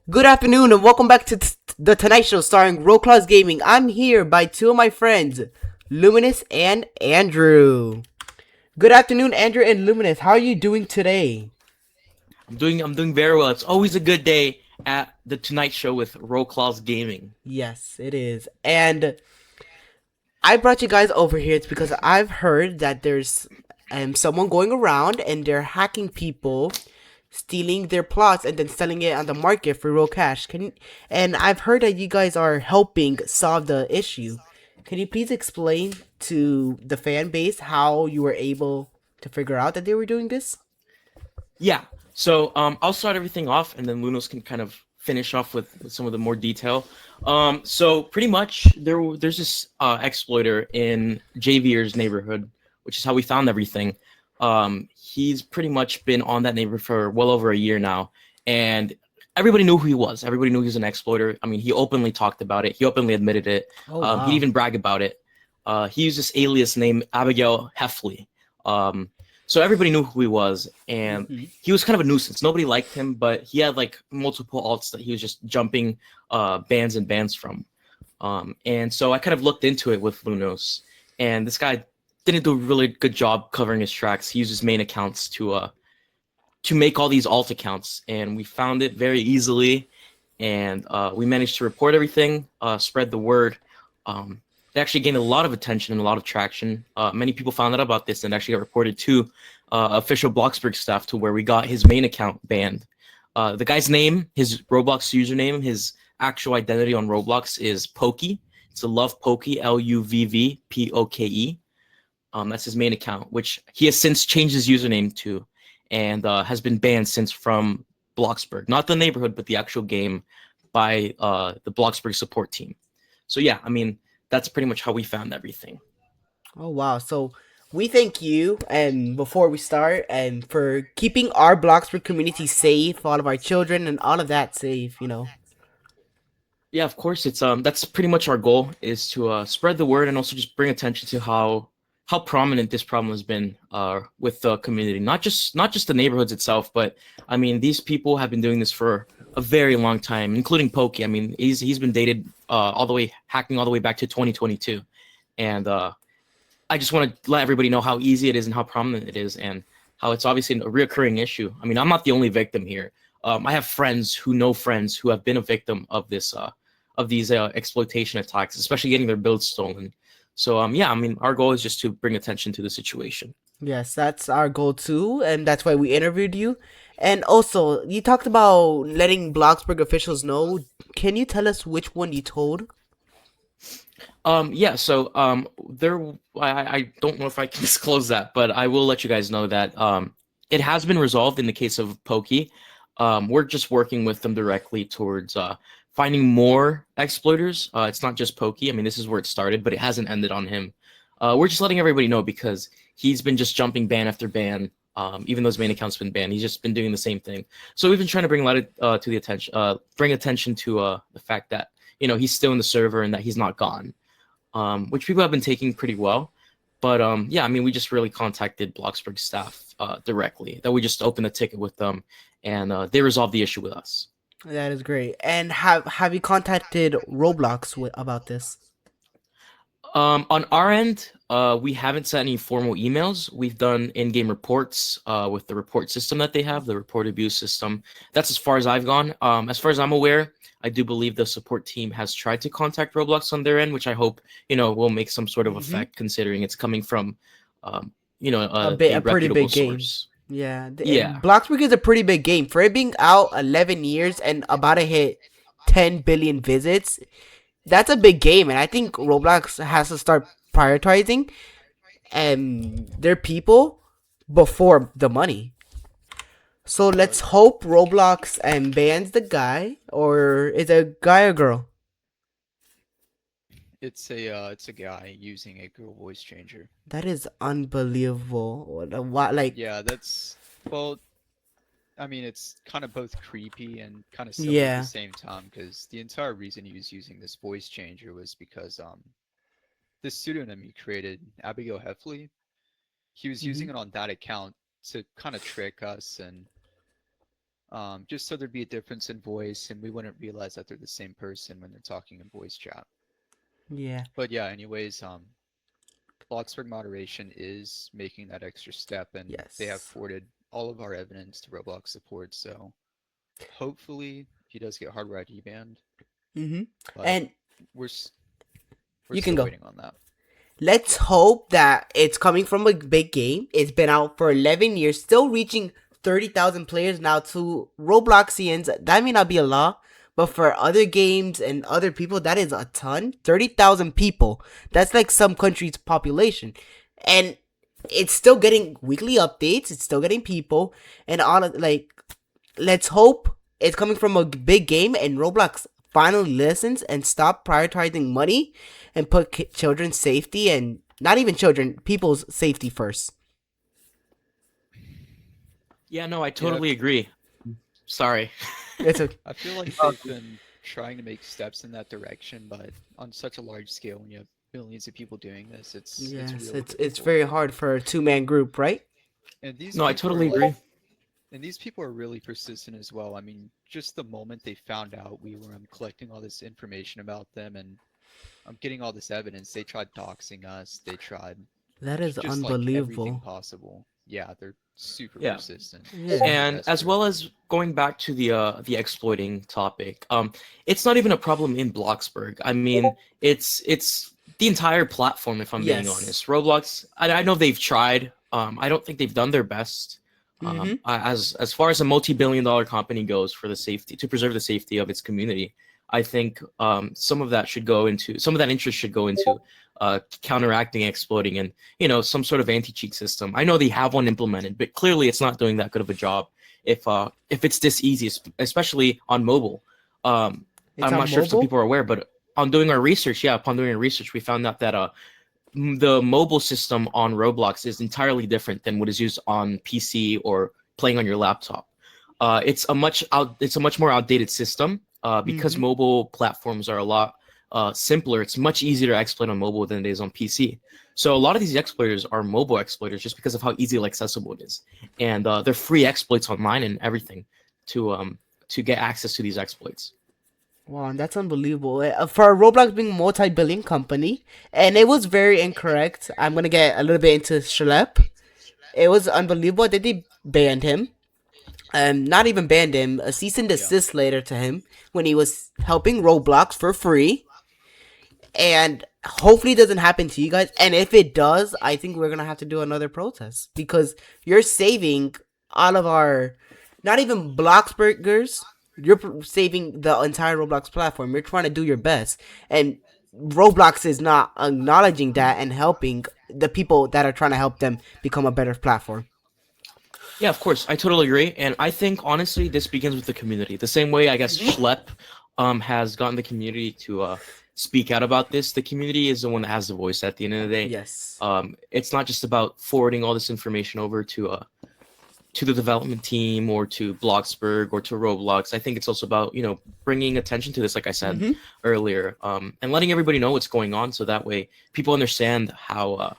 Good afternoon and welcome back to the Tonight Show starring Claus Gaming. I'm here by two of my friends, Luminous and Andrew. Good afternoon, Andrew and Luminous. How are you doing today? I'm doing very well. It's always a good day at the Tonight Show with Claus Gaming. Yes, it is. And I brought you guys over here because I've heard that there's someone going around and they're hacking people, stealing their plots and then selling it on the market for real cash. And I've heard that you guys are helping solve the issue. Can you please explain to the fan base how you were able to figure out that they were doing this? Yeah. So I'll start everything off, and then Lunos can kind of finish off with some of the more detail. So pretty much there's this exploiter in JVer's neighborhood, which is how we found everything. He's pretty much been on that neighborhood for well over a year now, and everybody knew who he was. Everybody knew he was an exploiter. I mean, he openly talked about it. He openly admitted it. Oh He'd wow. even brag about it. He used this alias named Abigail Heffley. So everybody knew who he was, and Hmm. he was kind of a nuisance. Nobody liked him, but he had like multiple alts that he was just jumping bans and bans from. And so I kind of looked into it with Lunos, and this guy didn't do a really good job covering his tracks. He used his main accounts to make all these alt accounts, and we found it very easily, and we managed to report everything, spread the word. It actually gained a lot of attention and a lot of traction. Many people found out about this and actually got reported to official Bloxburg staff, to where we got his main account banned. The guy's name, his Roblox username, his actual identity on Roblox is Pokey. It's a Love Pokey, LUVVPOKE. That's his main account, which he has since changed his username to, and has been banned since from Bloxburg, not the neighborhood, but the actual game, by the Bloxburg support team. So yeah, I mean that's pretty much how we found everything. Oh wow. So we thank you and before we start and for keeping our Bloxburg community safe, all of our children and all of that safe. Yeah, of course. It's that's pretty much our goal, is to spread the word and also just bring attention to how prominent this problem has been with the community, not just the neighborhoods itself, but I mean these people have been doing this for a very long time, including Pokey. I mean he's been dated all the way hacking all the way back to 2022, and I just want to let everybody know how easy it is and how prominent it is, and how it's obviously a reoccurring issue. I mean, I'm not the only victim here. I have friends who know friends who have been a victim of this, of these exploitation attacks, especially getting their builds stolen. So yeah, I mean, our goal is just to bring attention to the situation. Yes, that's our goal too, and that's why we interviewed you. And also, you talked about letting Bloxburg officials know. Can you tell us which one you told? Yeah, so there, I don't know if I can disclose that, but I will let you guys know that it has been resolved in the case of Pokey. We're just working with them directly towards finding more exploiters. It's not just Pokey. I mean, this is where it started, but it hasn't ended on him. We're just letting everybody know because he's been just jumping ban after ban. Even though his main account's been banned, he's just been doing the same thing. So we've been trying to bring a lot of to the attention, bring attention to the fact that he's still in the server and that he's not gone, which people have been taking pretty well. But yeah, I mean, we just really contacted Bloxburg staff directly. That we just opened a ticket with them, and they resolved the issue with us. That is great. And have you contacted Roblox about this? On our end, we haven't sent any formal emails. We've done in-game reports with the report system that they have, the report abuse system. That's as far as I've gone. As far as I'm aware, I do believe the support team has tried to contact Roblox on their end, which I hope will make some sort of Mm-hmm. effect, considering it's coming from A a pretty reputable big game. source. Yeah, Yeah. Bloxburg is a pretty big game for it being out 11 years and about to hit 10 billion visits. That's a big game, and I think Roblox has to start prioritizing their people before the money. So let's hope Roblox bans the guy, or is it a guy or girl? It's a guy using a Google voice changer. That is unbelievable. What like Yeah, well, I mean, it's kind of both creepy and kind of silly at the yeah. same time because the entire reason he was using this voice changer was because this pseudonym he created, Abigail Heffley, he was Hmm. using it on that account to kind of trick us and just so there'd be a difference in voice, and we wouldn't realize that they're the same person when they're talking in voice chat. Yeah. But yeah, anyways, Bloxburg moderation is making that extra step, and they have Yes. forwarded all of our evidence to Roblox support. So hopefully he does get hardware ID banned, Mm-hmm. but And we're s- we're you can still go. waiting on that. Let's hope that it's coming from a big game. It's been out for 11 years, still reaching 30,000 players now. To Robloxians, that may not be a lot, but for other games and other people, that is a ton. 30,000 people. That's like some country's population. And it's still getting weekly updates. It's still getting people. And all of, like, let's hope it's coming from a big game and Roblox finally listens and stop prioritizing money and put children's safety and not even children, people's safety first. Yeah, no, I Yeah, totally agree. Sorry. It's a I feel like they've been trying to make steps in that direction, but on such a large scale, when you have millions of people doing this, it's yes, really it's difficult. very hard for a two-man group, right? And these No, I people are totally like, agree. and these people are really persistent as well. I mean, just the moment they found out we were collecting all this information about them and I'm getting all this evidence, they tried doxing us. They tried That is just like everything unbelievable. possible. Yeah, they're super Yeah. persistent, Yeah. super And as desperate. well as going back to the exploiting topic, it's not even a problem in Bloxburg. I mean, it's the entire platform. If I'm being Yes. honest, Roblox. I know they've tried. I don't think they've done their best. Mm-hmm. As far as a multi-billion-dollar company goes for the safety to preserve the safety of its community, I think some of that should go into some of that interest should go into counteracting exploiting and some sort of anti-cheat system. I know they have one implemented, but clearly it's not doing that good of a job. If it's this easy, especially on mobile, It's I'm on not sure if some mobile. people are aware, but upon doing our research, we found out that the mobile system on Roblox is entirely different than what is used on PC or playing on your laptop. It's a much more outdated system because Mm-hmm. mobile platforms are a lot simpler. It's much easier to exploit on mobile than it is on PC. So a lot of these exploiters are mobile exploiters just because of how easily accessible it is, and they're free exploits online and everything to get access to these exploits. Wow, that's unbelievable. For Roblox being a multi-billion company, and it was very incorrect. I'm gonna get a little bit into Shlep. It was unbelievable that they banned him. Not even banned him. A cease and Yeah. desist letter to him when he was helping Roblox for free. And hopefully it doesn't happen to you guys. And if it does, I think we're gonna have to do another protest because you're saving all of our, not even Bloxburgers. You're saving the entire Roblox platform. You're trying to do your best, and Roblox is not acknowledging that and helping the people that are trying to help them become a better platform. Yeah, of course, I totally agree, and I think honestly, this begins with the community. The same way I guess Mm-hmm. Schlep has gotten the community to speak out about this. The community is the one that has the voice at the end of the day. Yes. It's not just about forwarding all this information over to the development team or to Bloxburg or to Roblox. I think it's also about bringing attention to this, like I said Mm-hmm. earlier, and letting everybody know what's going on, so that way people understand how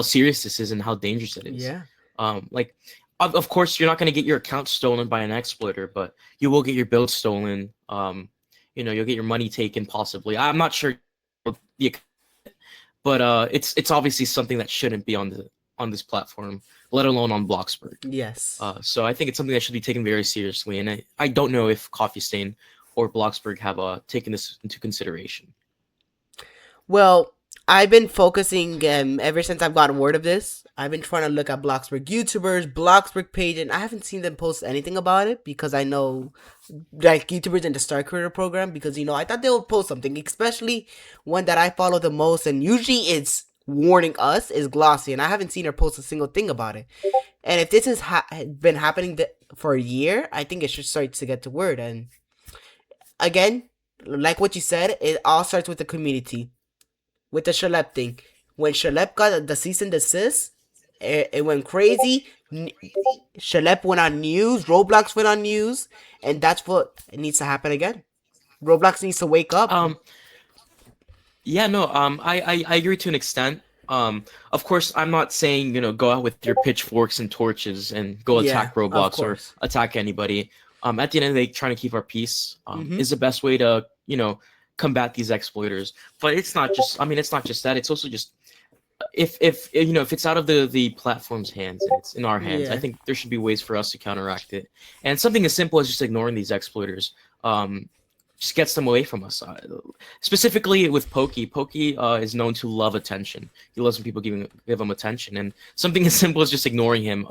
serious this is and how dangerous it is. Yeah. Like, of course, you're not going to get your account stolen by an exploiter, but you will get your build stolen. You'll get your money taken, possibly. I'm not sure, the, but it's obviously something that shouldn't be on this platform, let alone on Bloxburg. Yes. So I think it's something that should be taken very seriously, and I don't know if Coffee Stain or Bloxburg have taken this into consideration. Well, I've been focusing ever since I've gotten word of this. I've been trying to look at Bloxburg YouTubers, Bloxburg page, and I haven't seen them post anything about it because I know like YouTubers in the Star Career program because I thought they would post something, especially one that I follow the most and usually it's warning us is Glossy, and I haven't seen her post a single thing about it. And if this has been happening for a year, I think it should start to get to word. And again, like what you said, it all starts with the community with the Shalep thing. When Shalep got the cease and desist, it went crazy. Shalep went on news, Roblox went on news, and that's what needs to happen again. Roblox needs to wake up. Um, Yeah, no, I agree to an extent. Of course, I'm not saying, go out with your pitchforks and torches and go Yeah, attack of Roblox or course. attack anybody. At the end of the day, trying to keep our peace Mm-hmm. is the best way to combat these exploiters. But it's not just. I mean, it's not just that. It's also just if it's out of the platform's hands and it's in our hands, I Yeah. think there should be ways for us to counteract it. And something as simple as just ignoring these exploiters just gets them away from us. Specifically with Pokey. Pokey is known to love attention. He loves when people give him attention, and something as simple as just ignoring him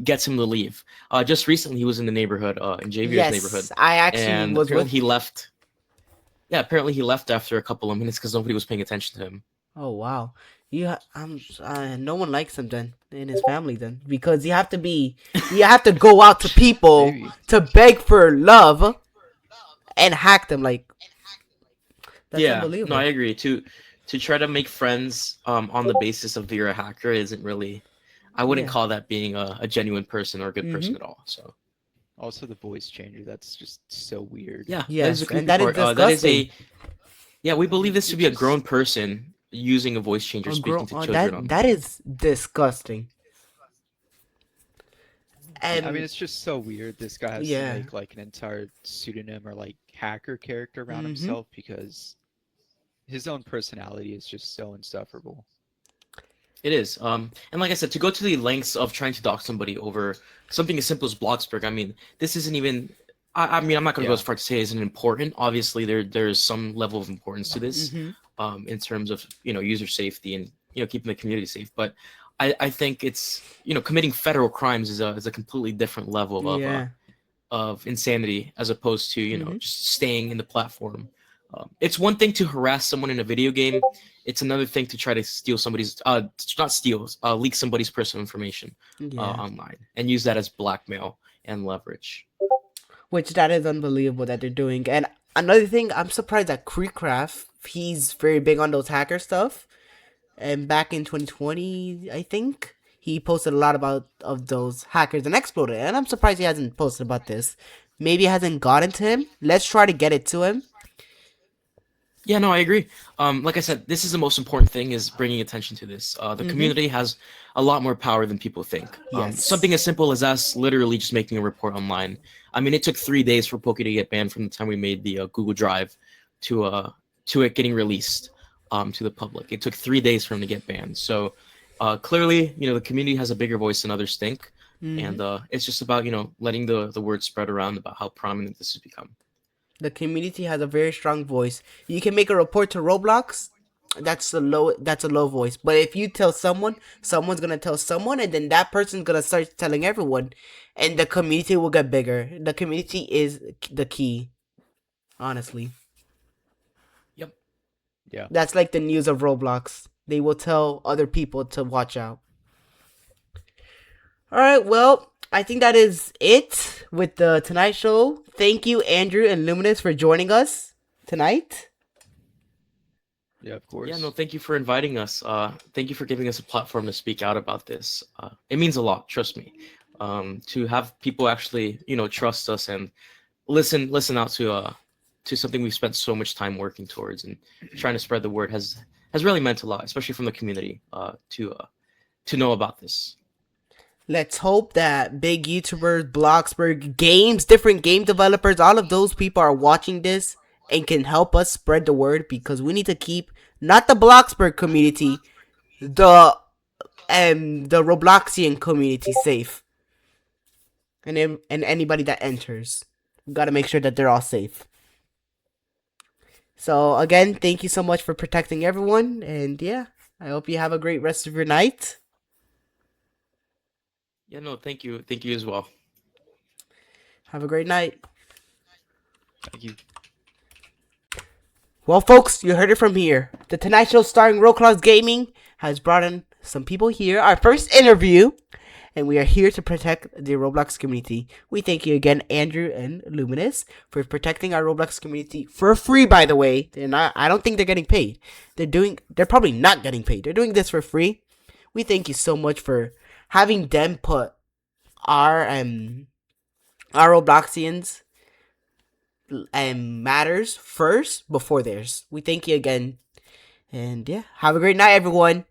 gets him to leave. Just recently, he was in the neighborhood, in Javier's neighborhood, Yes, I actually and was apparently with. he left. Yeah, apparently he left after a couple of minutes because nobody was paying attention to him. Oh wow. No one likes him then in his family then because you have to go out to people Maybe. to beg for love and hack them like that's Yeah, no, I unbelievable. agree. To try to make friends on the basis of you're a hacker isn't really. I wouldn't Yeah. call that being a genuine person or a good Mm-hmm. person at all. So Also, the voice changer. That's just so weird. yeah, that is a Yes, and creepy that is part. That is disgusting. a yeah. We believe this to It be a just. grown person using a voice changer A speaking girl, to children that online. is disgusting. I mean, And it's just so weird. This guy has to yeah. make like an entire pseudonym or like hacker character around Mm-hmm. himself because his own personality is just so insufferable. It is. And like I said, to go to the lengths of trying to dox somebody over something as simple as Bloxburg, I mean, this isn't even. I mean, I'm not going to go Yeah. as far to say it isn't important. Obviously, there's some level of importance to this, Mm-hmm. in terms of user safety and keeping the community safe. But I think it's committing federal crimes is a completely different level Yeah. of insanity as opposed to Mm-hmm. just staying in the platform. It's one thing to harass someone in a video game. It's another thing to try to steal somebody's not steal leak somebody's personal information Yeah. online and use that as blackmail and leverage. Which that is unbelievable that they're doing. And another thing, I'm surprised that Creekcraft, he's very big on those hacker stuff. And back in 2020, I think he posted a lot about of those hackers and exploited. And I'm surprised he hasn't posted about this. Maybe it hasn't gotten to him. Let's try to get it to him. Yeah, no, I agree. Like I said, this is the most important thing is bringing attention to this. The Mm-hmm. community has a lot more power than people think. Yes. Something as simple as us literally just making a report online. I mean, it took 3 days for Poke to get banned from the time we made the Google Drive to it getting released to the public. It took 3 days for him to get banned. So clearly, the community has a bigger voice than others think, Mm-hmm. and it's just about letting the word spread around about how prominent this has become. The community has a very strong voice. You can make a report to Roblox. That's a low voice. But if you tell someone, someone's gonna tell someone, and then that person's gonna start telling everyone, and the community will get bigger. The community is the key, honestly. Yep. Yeah. That's like the news of Roblox. They will tell other people to watch out. All right, well, I think that is it with the Tonight Show. Thank you, Andrew and Luminous, for joining us tonight. Yeah, of course. Yeah, no, thank you for inviting us. Thank you for giving us a platform to speak out about this. It means a lot, trust me. To have people actually, trust us and listen out to something we've spent so much time working towards and trying to spread the word has really meant a lot, especially from the community, to know about this. Let's hope that big YouTubers, Bloxburg, games, different game developers, all of those people are watching this and can help us spread the word because we need to keep not the Bloxburg community, the the Robloxian community safe. And anybody that enters. We gotta make sure that they're all safe. So again, thank you so much for protecting everyone, and yeah, I hope you have a great rest of your night. Yeah, no, thank you as well. Have a great night. Thank you. Well, folks, you heard it from here. The Tonight Show starring Roblox Gaming has brought in some people here. Our first interview, and we are here to protect the Roblox community. We thank you again, Andrew and Luminous, for protecting our Roblox community for free. By the way, I don't think they're getting paid. They're probably not getting paid. They're doing this for free. We thank you so much for having them put our Robloxians matters first before theirs. We thank you again. And yeah, have a great night, everyone.